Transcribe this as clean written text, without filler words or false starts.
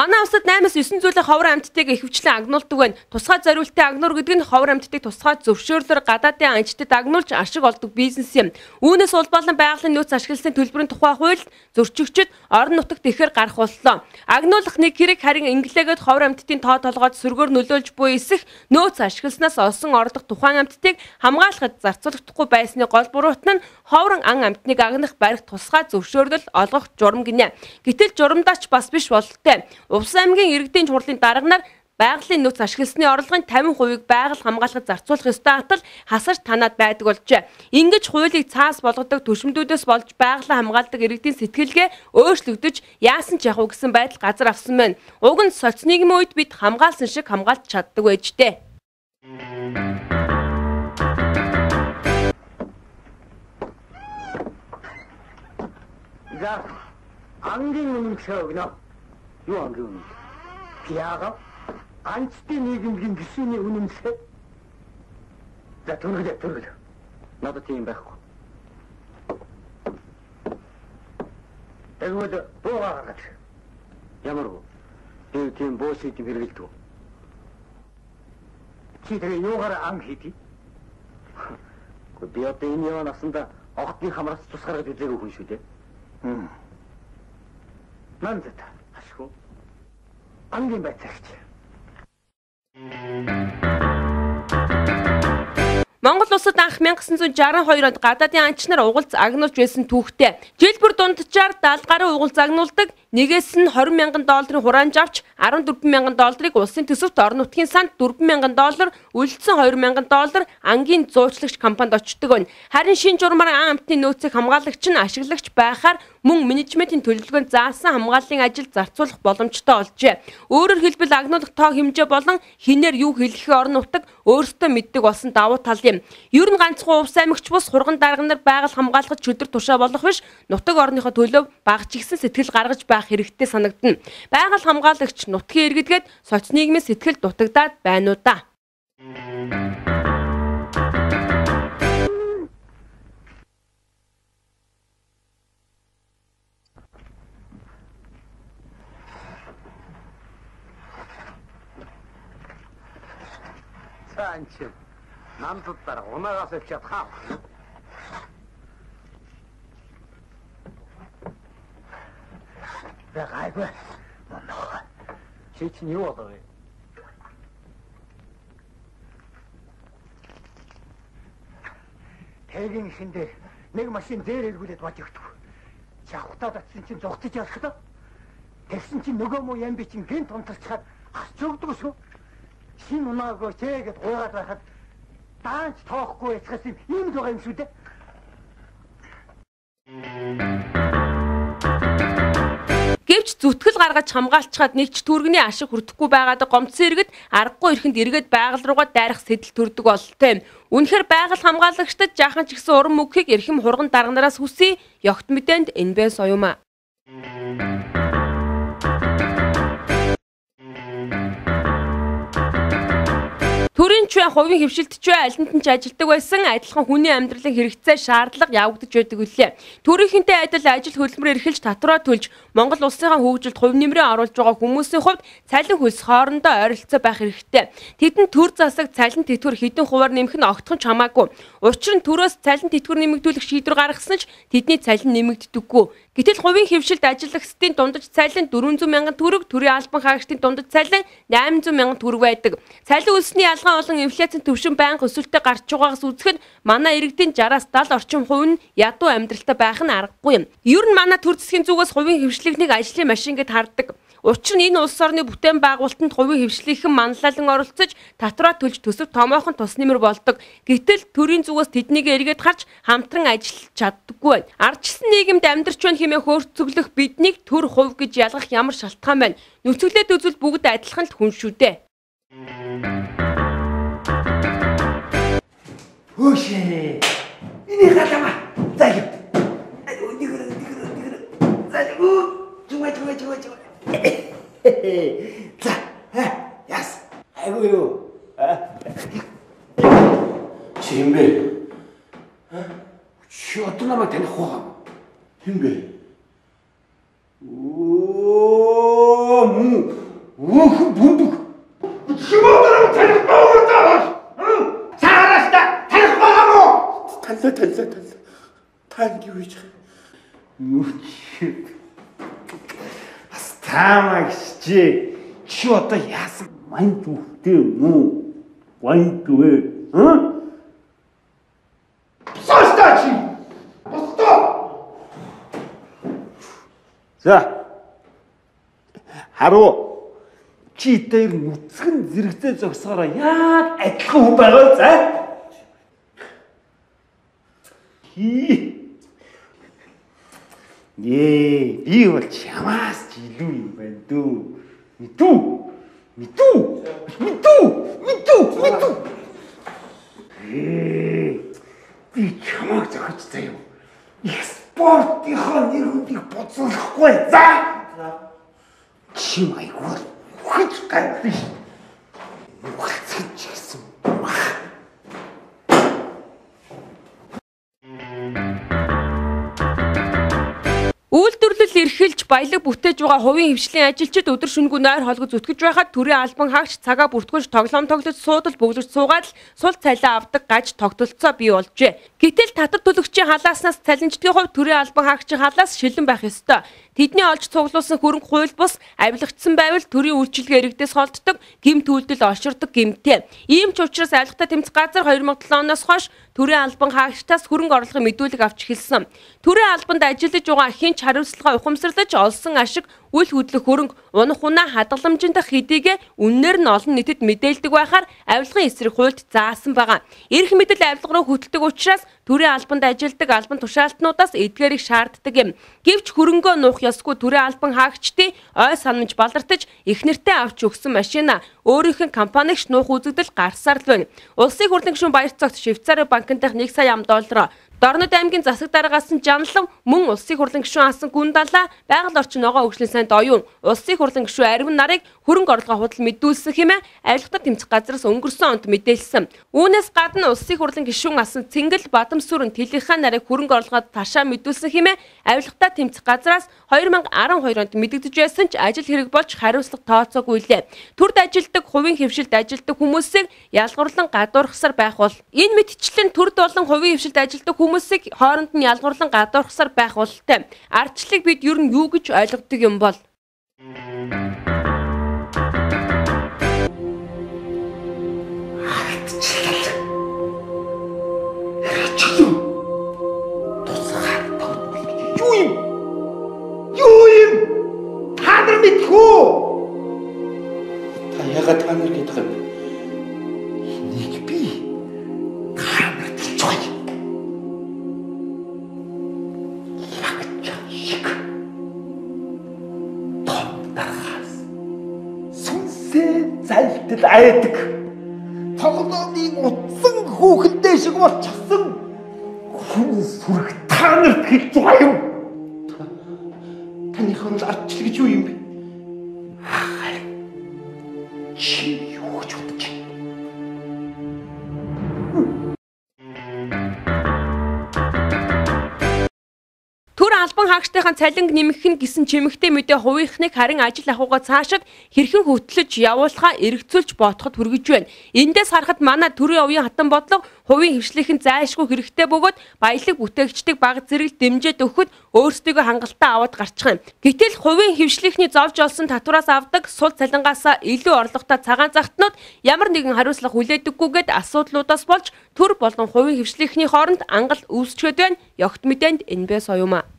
Манай улсад 8-9 зүйлийн ховор амьтдыг ихэвчлэн агнуулдаг байна. Тусгай зориултын агнуур гэдэг нь ховор амьтдыг тусгай зөвшөөрлөөр гадаадын анчтад агнуулж ашиг олдог бизнес юм. Үүнээс улбалан байгалийн нөөц ашиглалтын төлбөрийн тухай хуульд зөрчигчд орон нутагт ихээр гарах боллоо. Агнуулах нэг хэрэг харин инглигээд ховор амьтдын тоо толгойд сөргөөр нөлөөлж буй эсэх нөөц ашигласнаас олсон орлого тухайн амьтдыг хамгаалахад зарцуулагдахгүй байсны гол буруутан нь ховор ан амьтныг агнах барих тусгай зөвшөөрлөл олгох журам гинэ. Гэтэл журамдаач бас биш бололтой. Увс аймгийн иргэдийн чухлын дарганаар байгалийн нөөц ашигласны орлогын 50%-ийг байгаль хамгаалахад зарцуулах ёстой атал хасаж танаад байдаг болжээ. Ингэж хуулийг цаас болгодог төшмдүүдээс болж байгалийн хамгаалдаг иргэдийн сэтгэлгээ өөрчлөгдөж яасан ч явах гэсэн байдал газар авсан байна. Уг нь соц нийгмийн үед бид хамгаалсан шиг хамгаалж чаддаг байж дээ. За ангийн үнэмшээ өгнө. Юу ангийн үнэмшээ? Яагаад? Анчтын нийгэмийн гишүүний үнэмшээ. За түргэлээ. Надад тийм байхгүй. Тэгвэл буугаа гаргаж. Ямар буу? Тийм буу шийдэм хэрэгэлдэг. Чи тэгээ юугаар ан хийдий? Би одоо энэ яваа насанда огтны хамраас тус гаргаж үзээгүй хүн шүү дээ. Нандад ашгүй. Ангийн байцаагч. Монгол улсад анх 1962 онд гадаадын анч нар угалц агнуулж байсан түүхтэй. Жил бүр дунджаар 70 гаруй угалц агнуулдаг. Нэгээс нь $20,000 хураанж авч $12,000 улсын төсөвт орон нутгийн санд $4,000 үлдсэн $2,000 ангийн зуучлагч компанид очдог байна. Харин шинэ журмаар ан амтны нөөцийг хамгаалагч нь ашиглагч байхаар мөн менежментийн төлөвлөгөөнд заасан хамгааллын ажил зарцуулах боломжтой олжээ. Өөрөөр хэлбэл агнуулах тоо хэмжээ болон хинээр юу хэлэхээ орон нутаг өөрсдөө мэддэг болсон давуу тал юм. Ер нь ганцхан увс аймагч бус хурган дарга нар байгаль хамгаалахад чөлдөр тушаа болох биш, нутаг орныхоо төлөө багч гисэн сэтгэл гаргаж байх хэрэгтэй санагдана. Байгаль хамгаалагч нутгийн иргэдгээд соц нийгмийн сэтгэл дутагдаад байна уу да. Санчи намдад дараа унаагаас авчаад хаа. Байгаагүй. Моноо. Чи чинь юу болов вэ? Тэгийн шиндээ нэг машин дээр эргүүлээд бож өгдөг. Чавхтаад атсан чинь зогтож явах та. Тэгсэн чинь нөгөө муу ям би чинь гинт онцолцоход хасч өгдөг шүү. Шин унаагаа чэгээд гуйгаад байхад даанч тоохгүй яцгаас юм байгаа юм шүү дээ. Гэвч зүтгэл гаргаж хамгаалцахад нэг ч түргэний ашиг хүрдэхгүй байгаад гомцсон иргэд аргагүй ихэнд эргээд байгаль руугаа дайрах сэтэл төрдөг бололтой юм. Үнэхээр байгаль хамгаалагчдад жаахан ч гэсэн уран мөгхийг эрхэм хурган дарганараас хүсье. Ёгт мэдээнд энэбээс оюумаа. Төрийн ч бай, хувийн хөвшилт ч бай, аль нь ч ажилдаг байсан адилхан хүний амьдралын хэрэгцээ шаардлага явагдаж байдаг үлээ. Төрийнхэнтэй адил ажил хөдөлмөр эрхэлж татвараа төлж Монгол улсынхаа хөгжилд хувь нэмрээ оруулж байгаа хүмүүсийн хувьд цалин хөлс хоорондоо ойролцоо байх хэрэгтэй. Тэдэнд төр засаг цалин тэтгэвэр хэдэн хувиар нэмэх нь огтхон ч хамаагүй. Учир нь төрөөс цалин тэтгэвэр нэмэгдүүлэх шийдвэр гаргасан ч тэдний цалин нэмэгддэггүй. Гэтэл хувийн хөвшилд ажиллагчдын дундаж цалин 400,000 төгрөг, төрийн албан хаагчдын дундаж цалин 800,000 төгрөг байдаг. Цалин үлсний ялгаа болон инфляцийн түвшин байнга өсөлтөд гарч байгаагаас үзэхэд манай иргэдийн 60-70 орчим хувь нь ядуу амьдралтай байх нь аргагүй юм. Ер нь манай төр засгийн зүгээс хувийн хөвшлийг ажлын машин гэд хардаг. Учир нь энэ улс орны бүтээн байгуулалтанд хувийн хөвшлийнхэн манлайлан оролцож татвараа төлж төсөв томоохон тус нэмэр болдог. Гэтэл төрийн зүгээс тэднийг эргээд харж хамтран ажиллаж чаддаггүй байна. Ардчилсан нийгэмд амьдарч байна хэмээн хөөрцөглөх биднийг төр хувь гэж ялгах ямар шалтгаан байна? Нүцгэлээд үзвэл бүгд адилхан л хүн шүү дээ. Хөөшөө. Энийг хатама. Заяа. За, яс. Айгуу юу? Чи юм бэ? Чи одоо намайг таних уу? Хин бэ? Оо, Мөнх бүмбэг. Шимодороо таних байгуулдаа. Саараас та таних байгаа мó? Талла. Тань юу гэж. Юу чи. Астамагч чи одоо яасан манд үхтэй мүү? Ванд вэ? Состачи. Посто. За. Харуу. Чи дээр нүцгэн зэрэгцээ зогсоороо яг адилхан хүн байгаа за. Би бол чамаас илүү юм байна дөө. Мэдүү. Би чамайг зохиж заяа. Их спортынхаа нэр хүндийг боцоолохгүй. За. Чи майгуул хүч гайхдаг шүү. Нүгэлцэж гисэн. Үйлдвэрлэл эрхэлж баялаг бүтээж байгаа хувийн хвшлийн ажилчид өдөр шөнөгүй нойр холгож зүтгэж байхад төрийн албан хаагч цагаа бүртгүүлж тоглоом тоглож суудал бөглөж суугаад л сул цалиа авдаг гаж тогтолцоо бий болжээ. Гэтэл татвар төлөгчийн халааснаас цалинждгийн хувьд төрийн албан хаагчийн халаас шилэн байх ёстой. Тэдний олж цуглуулсан хөрөнгө хууль бус авилгацсан байвал төрийн үйлчилгээ иргэдээс холддог, гэмт үйлдэл олширдог гэмтээ. Ийм ч учраас авилгатай тэмцэх газар 2007 оноос хойш төрийн албан хаагчдаас хөрөнгө оруулахын мэдүүлэг авч эхэлсэн. Төрийн албанд ажиллаж байгаа ахын хариуцлага ухамсарлаж олсон ашиг үл хөдлөх хөрөнгө унах унаа хадгаламжинд хэдийгэ үннээр нь олон нийтэд мэдээлдэг байхаар авилгын эсрэг хуульд заасан байгаа. Эрх мэдэл авилга руу хөтлөдөг учраас төрийн албанд ажилладаг албан тушаалтнуудаас эдгээрийг шаарддаг юм. Гэвч хөрөнгөө нуух ёсгүй төрийн албан хаагчдын ой санамж балартаж их нэртэй авч өгсөн машина өөрийнх нь компанигч нуух үзэгдэл гарсаар л байна. Улсын хурлын гишүүн Баяр цогт Швейцари банкнтайх 1 сая ам доллараар Дорнод аймгийн засаг дараагаас Жанлан мөн улсын хурлын гишүүн асан гүн далаа байгаль орчин ногоо хөгжлийн сайд оюун улсын хурлын гишүүн Арвин нарыг хөрөнгө оруулалт худал мэдүүлсэн хэмээн авилгатай тэмцэх газраас өнгөрсөн онд мэдээлсэн. Үүнээс гадна улсын хурлын гишүүн асан Цэнгэл Бадамсүрэн Тэлихаан нарыг хөрөнгө оруулалт ташаа мэдүүлсэн хэмээн авилгатай тэмцэх газраас 2012 онд мэдэгдэж байсан ч ажил хэрэг болж хариуцлага тооцоогүй лээ. Төрд ажилдаг хувийн хвшилд ажилдаг хүмүүсийг ялгуурлан гадуурхсаар байх бол энэ мэтчлэн төрд болон хувийн хвшилд ажилдаг хүмүүсийг хооронд нь ялгуурлан гадуурхсаар байх бололтой. Ардчлалыг бид ер нь юу гэж ойлгодог юм бол? Юу юм? Та нар мэдхүү. Та ягаад та нар гэдэг юм? Энийг би камерт хэлж байгаа. Шиг том дараас сүнсээ зайлтал айдаг. Тоглоомын утсан хүүхэндээ шиг болчихсон. Хүн сүрэг та нарт хэлж байгаа юм. Таныхан л ардчил гэж юу юм бэ? Чи юу гэж бодож байна? Төр албан хаагчдын цалинг нэмэх нь гэсэн чимэгтэй мэдээ хувийнхныг харин ажил ахуйгаа цаашид хэрхэн хөтлөж явуулахаа эргцүүлж бодоход хүргэж байна. Эндээс харахад манай төрийн овийн хатан бодлого хувийн хвшлийнхэн зайлшгүй хэрэгтэй бөгөөд баялаг бүтээгчдийг бага зэрэг дэмжиж өгөхөд өөрсдийгөө хангалттай аваад гарчих юм. Гэтэл хувийн хвшлийнхний зовж олсон татвараас авдаг сул цалингаасаа илүү орлоготой цагаан захтнууд ямар нэгэн хариуцлага хүлээдэггүйгээд асуудлуудаас болж төр болон хувийн хвшлийнхний хооронд ангал үүсчихэд байна. Ёгт мэдээнд энэ бэ соёмаа.